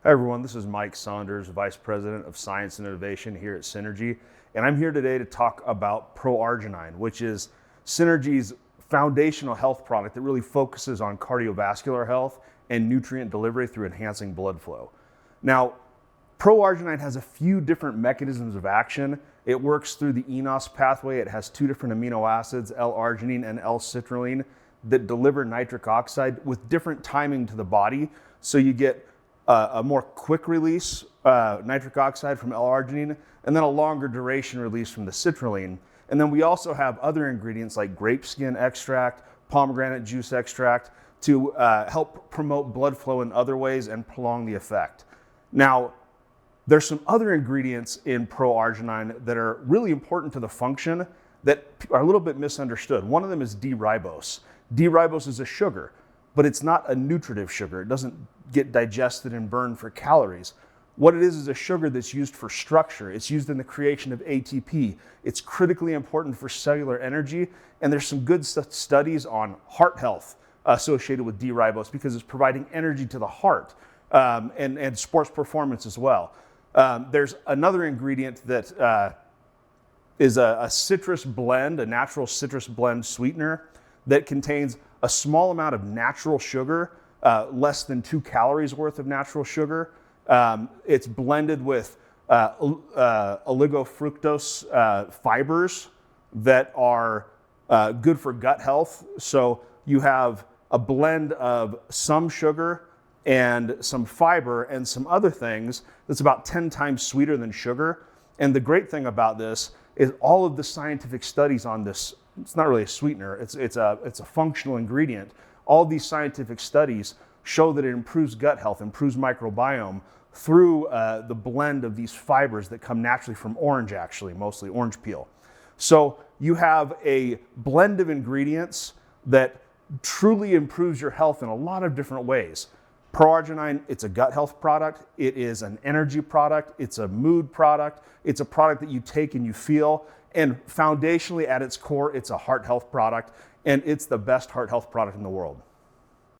Hi everyone, this is Mike Saunders, Vice President of Science and Innovation here at Synergy, and I'm here today to talk about ProArgi-9, which is Synergy's foundational health product that really focuses on cardiovascular health and nutrient delivery through enhancing blood flow. Now, ProArgi-9 has a few different mechanisms of action. It works through the eNOS pathway. It has two different amino acids, L-arginin and L-citrulin, that deliver nitric oxide with different timing to the body, so you get a more quick release nitric oxide from L-arginin, and then a longer duration release from the citrulline. And then we also have other ingredients like grape skin extract, pomegranate juice extract to help promote blood flow in other ways and prolong the effect. Now, there's some other ingredients in ProArgi-9 that are really important to the function that are a little bit misunderstood. One of them is D-ribose. D-ribose is a sugar, but it's not a nutritive sugar. It doesn't get digested and burned for calories. What it is a sugar that's used for structure. It's used in the creation of ATP. It's critically important for cellular energy, and there's some good studies on heart health associated with D-ribose because it's providing energy to the heart and sports performance as well. There's another ingredient that is a citrus blend, a natural citrus blend sweetener that contains a small amount of natural sugar, less than 2 calories worth of natural sugar. It's blended with oligofructose fibers that are good for gut health. So you have a blend of some sugar and some fiber and some other things that's about 10 times sweeter than sugar. And the great thing about this is all of the scientific studies on this, it's not really a sweetener, it's a functional ingredient. All these scientific studies show that it improves gut health, improves microbiome through the blend of these fibers that come naturally from orange, actually, mostly orange peel. So you have a blend of ingredients that truly improves your health in a lot of different ways. ProArgi-9, it's a gut health product, it is an energy product, it's a mood product, it's a product that you take and you feel, and foundationally at its core, it's a heart health product, and it's the best heart health product in the world.